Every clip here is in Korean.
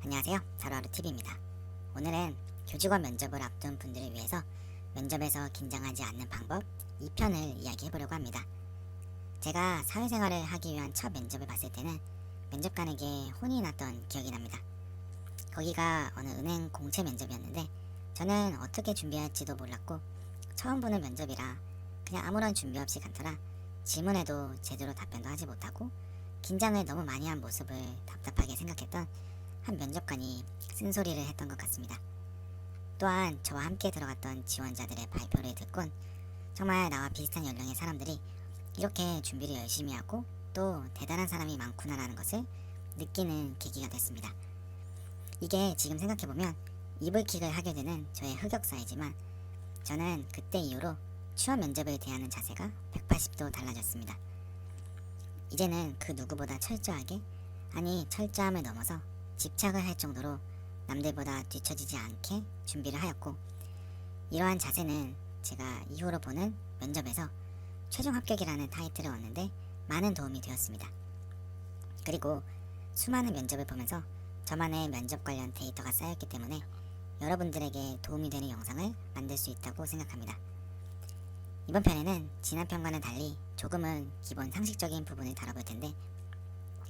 안녕하세요. 하루하루TV입니다. 오늘은 교직원 면접을 앞둔 분들을 위해서 면접에서 긴장하지 않는 방법 2편을 이야기해보려고 합니다. 제가 사회생활을 하기 위한 첫 면접을 봤을 때는 면접관에게 혼이 났던 기억이 납니다. 거기가 어느 은행 공채 면접이었는데 저는 어떻게 준비할지도 몰랐고 처음 보는 면접이라 그냥 아무런 준비 없이 간 터라 질문에도 제대로 답변도 하지 못하고 긴장을 너무 많이 한 모습을 답답하게 생각했던 한 면접관이 쓴소리를 했던 것 같습니다. 또한 저와 함께 들어갔던 지원자들의 발표를 듣곤 정말 나와 비슷한 연령의 사람들이 이렇게 준비를 열심히 하고 또 대단한 사람이 많구나라는 것을 느끼는 계기가 됐습니다. 이게 지금 생각해보면 이불킥을 하게 되는 저의 흑역사이지만 저는 그때 이후로 취업 면접을 대하는 자세가 180도 달라졌습니다. 이제는 그 누구보다 철저하게, 아니 철저함을 넘어서 집착을 할 정도로 남들보다 뒤처지지 않게 준비를 하였고, 이러한 자세는 제가 이후로 보는 면접에서 최종 합격이라는 타이틀을 얻는데 많은 도움이 되었습니다. 그리고 수많은 면접을 보면서 저만의 면접 관련 데이터가 쌓였기 때문에 여러분들에게 도움이 되는 영상을 만들 수 있다고 생각합니다. 이번 편에는 지난 편과는 달리 조금은 기본 상식적인 부분을 다뤄볼 텐데,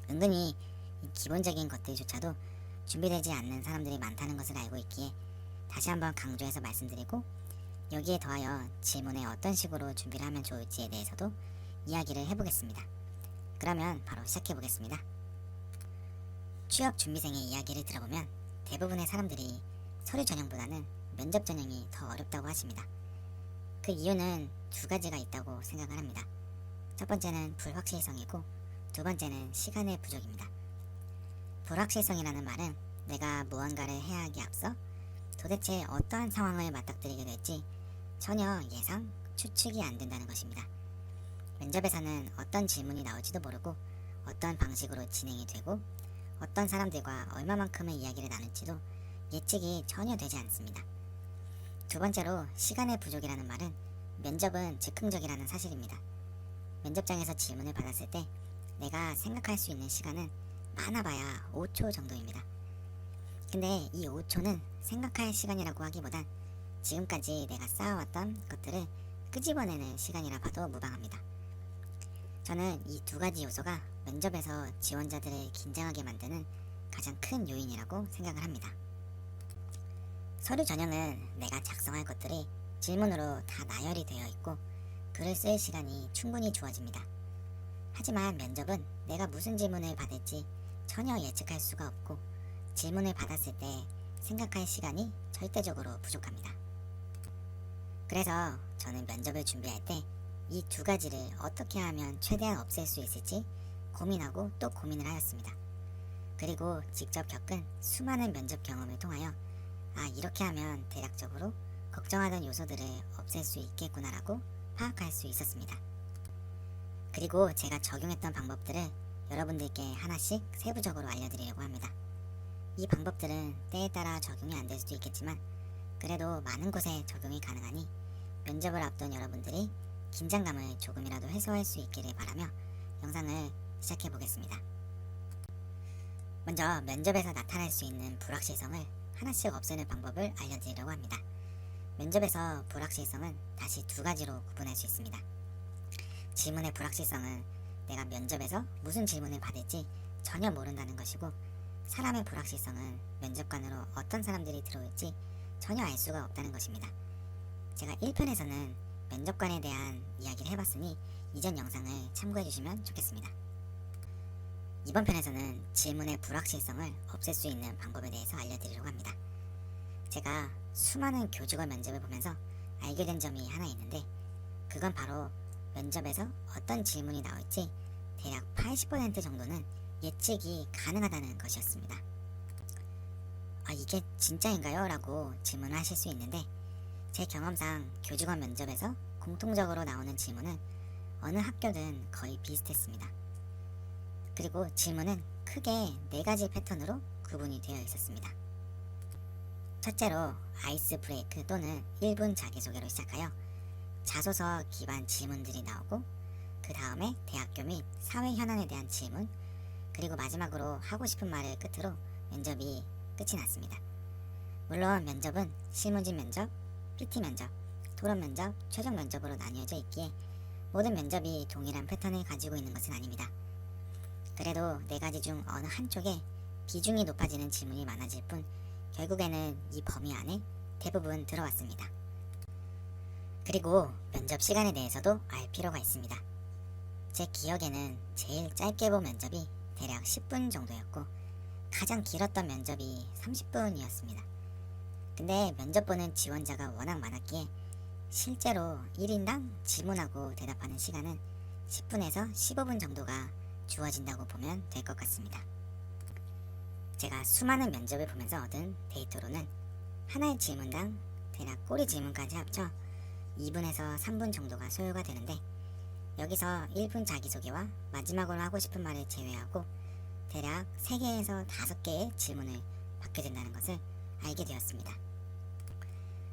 은근히 이 기본적인 것들조차도 준비되지 않는 사람들이 많다는 것을 알고 있기에 다시 한번 강조해서 말씀드리고, 여기에 더하여 질문에 어떤 식으로 준비를 하면 좋을지에 대해서도 이야기를 해보겠습니다. 그러면 바로 시작해보겠습니다. 취업 준비생의 이야기를 들어보면 대부분의 사람들이 서류 전형보다는 면접 전형이 더 어렵다고 하십니다. 그 이유는 두 가지가 있다고 생각을 합니다. 첫 번째는 불확실성이고 두 번째는 시간의 부족입니다. 불확실성이라는 말은 내가 무언가를 해야 하기에 앞서 도대체 어떠한 상황을 맞닥뜨리게 될지 전혀 예상, 추측이 안 된다는 것입니다. 면접에서는 어떤 질문이 나올지도 모르고 어떤 방식으로 진행이 되고 어떤 사람들과 얼마만큼의 이야기를 나눌지도 예측이 전혀 되지 않습니다. 두 번째로 시간의 부족이라는 말은 면접은 즉흥적이라는 사실입니다. 면접장에서 질문을 받았을 때 내가 생각할 수 있는 시간은 많아봐야 5초 정도입니다. 근데 이 5초는 생각할 시간이라고 하기보단 지금까지 내가 쌓아왔던 것들을 끄집어내는 시간이라 봐도 무방합니다. 저는 이 두 가지 요소가 면접에서 지원자들을 긴장하게 만드는 가장 큰 요인이라고 생각을 합니다. 서류 전형은 내가 작성할 것들이 질문으로 다 나열이 되어 있고 글을 쓸 시간이 충분히 주어집니다. 하지만 면접은 내가 무슨 질문을 받을지 전혀 예측할 수가 없고 질문을 받았을 때 생각할 시간이 절대적으로 부족합니다. 그래서 저는 면접을 준비할 때 이 두 가지를 어떻게 하면 최대한 없앨 수 있을지 고민하고 또 고민을 하였습니다. 그리고 직접 겪은 수많은 면접 경험을 통하여 이렇게 하면 대략적으로 걱정하던 요소들을 없앨 수 있겠구나라고 파악할 수 있었습니다. 그리고 제가 적용했던 방법들을 여러분들께 하나씩 세부적으로 알려드리려고 합니다. 이 방법들은 때에 따라 적용이 안 될 수도 있겠지만 그래도 많은 곳에 적용이 가능하니 면접을 앞둔 여러분들이 긴장감을 조금이라도 해소할 수 있기를 바라며 영상을 시작해 보겠습니다. 먼저 면접에서 나타날 수 있는 불확실성을 하나씩 없애는 방법을 알려드리려고 합니다. 면접에서 불확실성은 다시 두 가지로 구분할 수 있습니다. 질문의 불확실성은 내가 면접에서 무슨 질문을 받을지 전혀 모른다는 것이고, 사람의 불확실성은 면접관으로 어떤 사람들이 들어올지 전혀 알 수가 없다는 것입니다. 제가 1편에서는 면접관에 대한 이야기를 해봤으니 이전 영상을 참고해 주시면 좋겠습니다. 이번 편에서는 질문의 불확실성을 없앨 수 있는 방법에 대해서 알려드리려고 합니다. 제가 수많은 교직원 면접을 보면서 알게 된 점이 하나 있는데, 그건 바로 면접에서 어떤 질문이 나올지 대략 80% 정도는 예측이 가능하다는 것이었습니다. 이게 진짜인가요? 라고 질문을 하실 수 있는데, 제 경험상 교직원 면접에서 공통적으로 나오는 질문은 어느 학교든 거의 비슷했습니다. 그리고 질문은 크게 4가지 패턴으로 구분이 되어 있었습니다. 첫째로 아이스 브레이크 또는 1분 자기소개로 시작하여 자소서 기반 질문들이 나오고, 그 다음에 대학교 및 사회 현안에 대한 질문, 그리고 마지막으로 하고 싶은 말을 끝으로 면접이 끝이 났습니다. 물론 면접은 실무진 면접, PT 면접, 토론 면접, 최종 면접으로 나뉘어져 있기에 모든 면접이 동일한 패턴을 가지고 있는 것은 아닙니다. 그래도 네 가지 중 어느 한쪽에 비중이 높아지는 질문이 많아질 뿐 결국에는 이 범위 안에 대부분 들어왔습니다. 그리고 면접 시간에 대해서도 알 필요가 있습니다. 제 기억에는 제일 짧게 본 면접이 대략 10분 정도였고 가장 길었던 면접이 30분이었습니다. 근데 면접 보는 지원자가 워낙 많았기에 실제로 1인당 질문하고 대답하는 시간은 10분에서 15분 정도가 주어진다고 보면 될 것 같습니다. 제가 수많은 면접을 보면서 얻은 데이터로는 하나의 질문당 대략 꼬리 질문까지 합쳐 2분에서 3분 정도가 소요가 되는데 여기서 1분 자기소개와 마지막으로 하고 싶은 말을 제외하고 대략 3개에서 5개의 질문을 받게 된다는 것을 알게 되었습니다.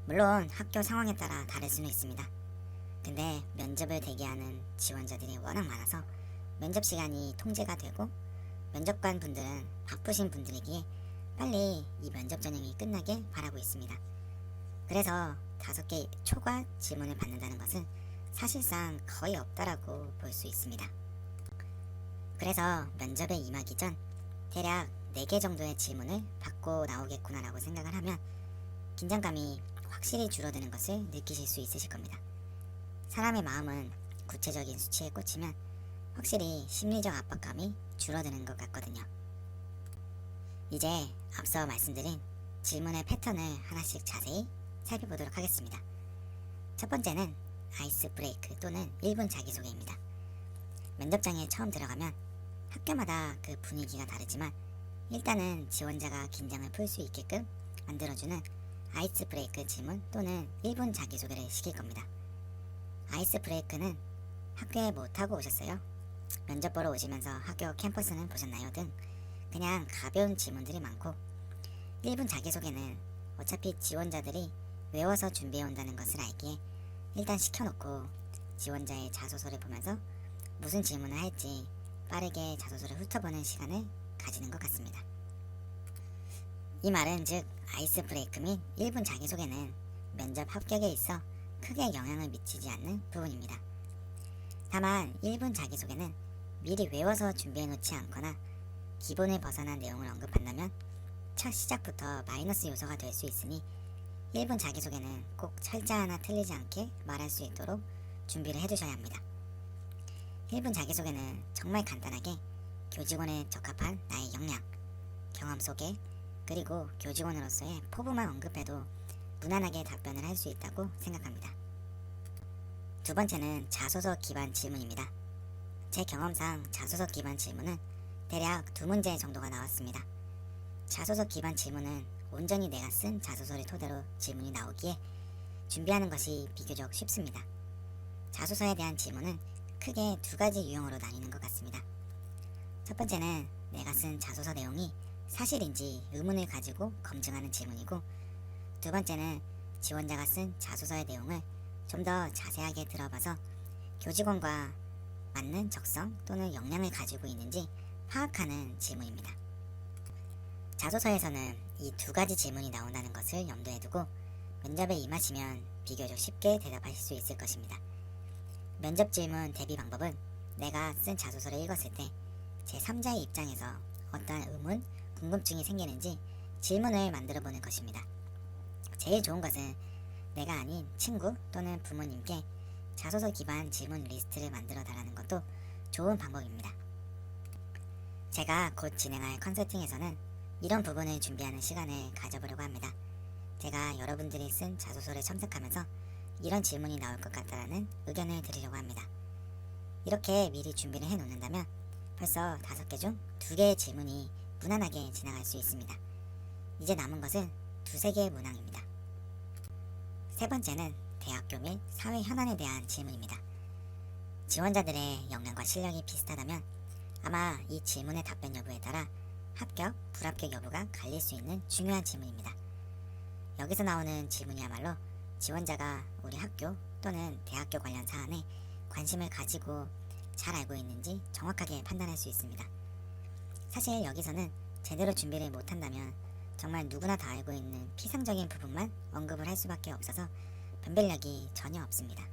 물론 학교 상황에 따라 다를 수는 있습니다. 근데 면접을 대기하는 지원자들이 워낙 많아서 면접 시간이 통제가 되고 면접관 분들은 바쁘신 분들이기에 빨리 이 면접 전형이 끝나길 바라고 있습니다. 그래서 5개 초과 질문을 받는다는 것은 사실상 거의 없다라고 볼 수 있습니다. 그래서 면접에 임하기 전 대략 4개 정도의 질문을 받고 나오겠구나라고 생각을 하면 긴장감이 확실히 줄어드는 것을 느끼실 수 있으실 겁니다. 사람의 마음은 구체적인 수치에 꽂히면 확실히 심리적 압박감이 줄어드는 것 같거든요. 이제 앞서 말씀드린 질문의 패턴을 하나씩 자세히 살펴보도록 하겠습니다. 첫 번째는 아이스 브레이크 또는 1분 자기소개입니다. 면접장에 처음 들어가면 학교마다 그 분위기가 다르지만 일단은 지원자가 긴장을 풀 수 있게끔 만들어주는 아이스 브레이크 질문 또는 1분 자기소개를 시킬 겁니다. 아이스 브레이크는 학교에 뭐 타고 오셨어요? 면접 보러 오시면서 학교 캠퍼스는 보셨나요? 등 그냥 가벼운 질문들이 많고 1분 자기소개는 어차피 지원자들이 외워서 준비해 온다는 것을 알기에 일단 시켜놓고 지원자의 자소서를 보면서 무슨 질문을 할지 빠르게 자소서를 훑어보는 시간을 가지는 것 같습니다. 이 말은 즉 아이스 브레이크 및 1분 자기소개는 면접 합격에 있어 크게 영향을 미치지 않는 부분입니다. 다만 1분 자기소개는 미리 외워서 준비해 놓지 않거나 기본을 벗어난 내용을 언급한다면 첫 시작부터 마이너스 요소가 될 수 있으니 1분 자기소개는 꼭 철자 하나 틀리지 않게 말할 수 있도록 준비를 해두셔야 합니다. 1분 자기소개는 정말 간단하게 교직원에 적합한 나의 역량, 경험 소개, 그리고 교직원으로서의 포부만 언급해도 무난하게 답변을 할 수 있다고 생각합니다. 두 번째는 자소서 기반 질문입니다. 제 경험상 자소서 기반 질문은 대략 2문제 정도가 나왔습니다. 자소서 기반 질문은 온전히 내가 쓴 자소서를 토대로 질문이 나오기에 준비하는 것이 비교적 쉽습니다. 자소서에 대한 질문은 크게 2가지 유형으로 나뉘는 것 같습니다. 첫 번째는 내가 쓴 자소서 내용이 사실인지 의문을 가지고 검증하는 질문이고, 두 번째는 지원자가 쓴 자소서의 내용을 좀 더 자세하게 들어봐서 교직원과 맞는 적성 또는 역량을 가지고 있는지 파악하는 질문입니다. 자소서에서는 이 2가지 질문이 나온다는 것을 염두에 두고 면접에 임하시면 비교적 쉽게 대답하실 수 있을 것입니다. 면접 질문 대비 방법은 내가 쓴 자소서를 읽었을 때 제3자의 입장에서 어떠한 의문, 궁금증이 생기는지 질문을 만들어 보는 것입니다. 제일 좋은 것은 내가 아닌 친구 또는 부모님께 자소서 기반 질문 리스트를 만들어 달라는 것도 좋은 방법입니다. 제가 곧 진행할 컨설팅에서는 이런 부분을 준비하는 시간을 가져보려고 합니다. 제가 여러분들이 쓴 자소서를 첨삭하면서 이런 질문이 나올 것 같다는 의견을 드리려고 합니다. 이렇게 미리 준비를 해 놓는다면 벌써 5개 중 2개의 질문이 무난하게 지나갈 수 있습니다. 이제 남은 것은 2-3개의 문항입니다. 세 번째는 대학교 및 사회 현안에 대한 질문입니다. 지원자들의 역량과 실력이 비슷하다면 아마 이 질문의 답변 여부에 따라 합격, 불합격 여부가 갈릴 수 있는 중요한 질문입니다. 여기서 나오는 질문이야말로 지원자가 우리 학교 또는 대학교 관련 사안에 관심을 가지고 잘 알고 있는지 정확하게 판단할 수 있습니다. 사실 여기서는 제대로 준비를 못한다면 정말 누구나 다 알고 있는 피상적인 부분만 언급을 할 수밖에 없어서 변별력이 전혀 없습니다.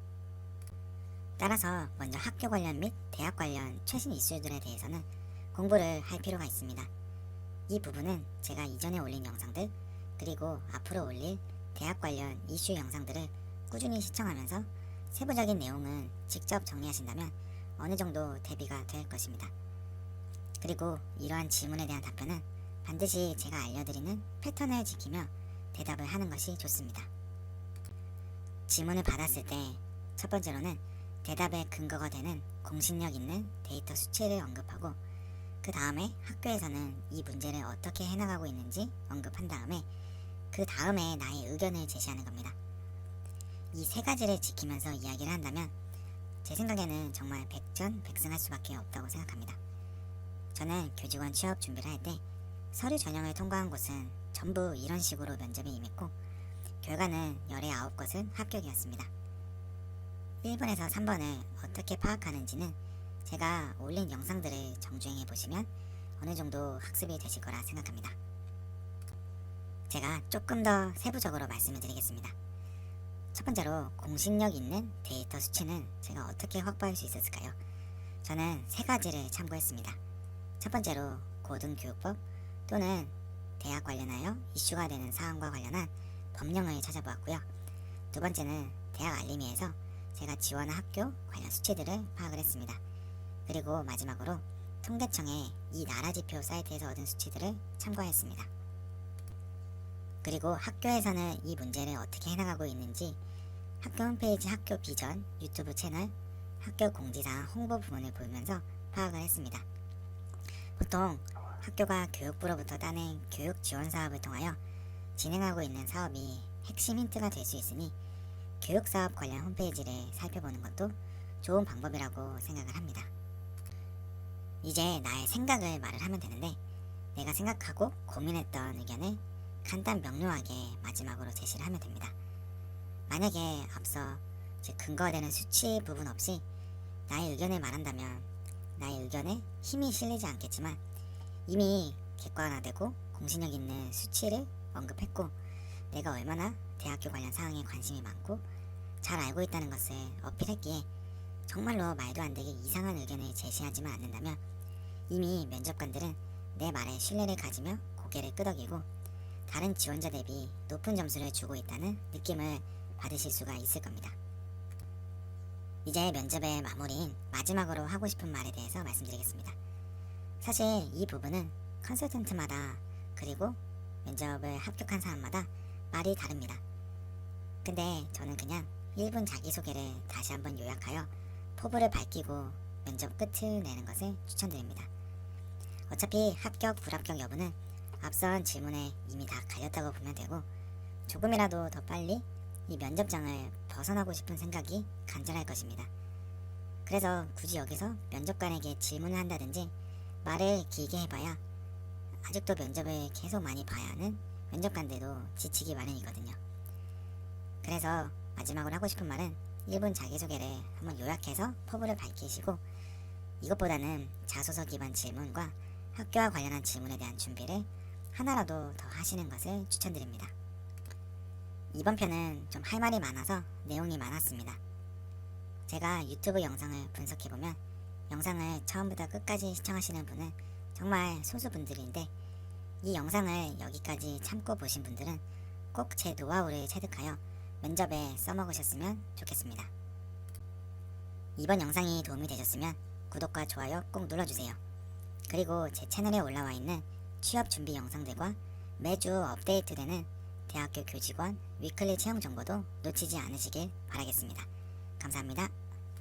따라서 먼저 학교 관련 및 대학 관련 최신 이슈들에 대해서는 공부를 할 필요가 있습니다. 이 부분은 제가 이전에 올린 영상들 그리고 앞으로 올릴 대학 관련 이슈 영상들을 꾸준히 시청하면서 세부적인 내용은 직접 정리하신다면 어느 정도 대비가 될 것입니다. 그리고 이러한 질문에 대한 답변은 반드시 제가 알려드리는 패턴을 지키며 대답을 하는 것이 좋습니다. 질문을 받았을 때 첫 번째로는 대답의 근거가 되는 공신력 있는 데이터 수치를 언급하고 그 다음에 학교에서는 이 문제를 어떻게 해나가고 있는지 언급한 다음에 그 다음에 나의 의견을 제시하는 겁니다. 이 세 가지를 지키면서 이야기를 한다면 제 생각에는 정말 백전백승할 수밖에 없다고 생각합니다. 저는 교직원 취업 준비를 할 때 서류 전형을 통과한 곳은 전부 이런 식으로 면접에 임했고 결과는 열의 9곳은 합격이었습니다. 1번에서 3번을 어떻게 파악하는지는 제가 올린 영상들을 정주행해 보시면 어느 정도 학습이 되실 거라 생각합니다. 제가 조금 더 세부적으로 말씀을 드리겠습니다. 첫 번째로 공신력 있는 데이터 수치는 제가 어떻게 확보할 수 있었을까요? 저는 세 가지를 참고했습니다. 첫 번째로 고등교육법 또는 대학 관련하여 이슈가 되는 사항과 관련한 법령을 찾아보았고요. 두 번째는 대학 알림이에서 제가 지원한 학교 관련 수치들을 파악을 했습니다. 그리고 마지막으로 통계청의 이 나라지표 사이트에서 얻은 수치들을 참고했습니다. 그리고 학교에서는 이 문제를 어떻게 해나가고 있는지 학교 홈페이지 학교 비전 유튜브 채널 학교 공지사항 홍보 부분을 보면서 파악을 했습니다. 보통 학교가 교육부로부터 따낸 교육 지원 사업을 통하여 진행하고 있는 사업이 핵심 힌트가 될 수 있으니 교육사업 관련 홈페이지를 살펴보는 것도 좋은 방법이라고 생각을 합니다. 이제 나의 생각을 말을 하면 되는데 내가 생각하고 고민했던 의견을 간단 명료하게 마지막으로 제시를 하면 됩니다. 만약에 앞서 근거가 되는 수치 부분 없이 나의 의견을 말한다면 나의 의견에 힘이 실리지 않겠지만 이미 객관화되고 공신력 있는 수치를 언급했고 내가 얼마나 대학교 관련 사항에 관심이 많고 잘 알고 있다는 것을 어필했기에 정말로 말도 안 되게 이상한 의견을 제시하지만 않는다면 이미 면접관들은 내 말에 신뢰를 가지며 고개를 끄덕이고 다른 지원자 대비 높은 점수를 주고 있다는 느낌을 받으실 수가 있을 겁니다. 이제 면접의 마무리인 마지막으로 하고 싶은 말에 대해서 말씀드리겠습니다. 사실 이 부분은 컨설턴트마다 그리고 면접을 합격한 사람마다 말이 다릅니다. 근데 저는 그냥 1분 자기소개를 다시 한번 요약하여 포부를 밝히고 면접 끝을 내는 것을 추천드립니다. 어차피 합격 불합격 여부는 앞선 질문에 이미 다 갈렸다고 보면 되고 조금이라도 더 빨리 이 면접장을 벗어나고 싶은 생각이 간절할 것입니다. 그래서 굳이 여기서 면접관에게 질문을 한다든지 말을 길게 해봐야 아직도 면접을 계속 많이 봐야 하는 면접관들도 지치기 마련이거든요. 그래서 마지막으로 하고 싶은 말은 1분 자기소개를 한번 요약해서 포부를 밝히시고 이것보다는 자소서 기반 질문과 학교와 관련한 질문에 대한 준비를 하나라도 더 하시는 것을 추천드립니다. 이번 편은 좀 할 말이 많아서 내용이 많았습니다. 제가 유튜브 영상을 분석해보면 영상을 처음부터 끝까지 시청하시는 분은 정말 소수분들인데 이 영상을 여기까지 참고 보신 분들은 꼭 제 노하우를 체득하여 면접에 써먹으셨으면 좋겠습니다. 이번 영상이 도움이 되셨으면 구독과 좋아요 꼭 눌러주세요. 그리고 제 채널에 올라와 있는 취업 준비 영상들과 매주 업데이트되는 대학교 교직원 위클리 채용 정보도 놓치지 않으시길 바라겠습니다. 감사합니다.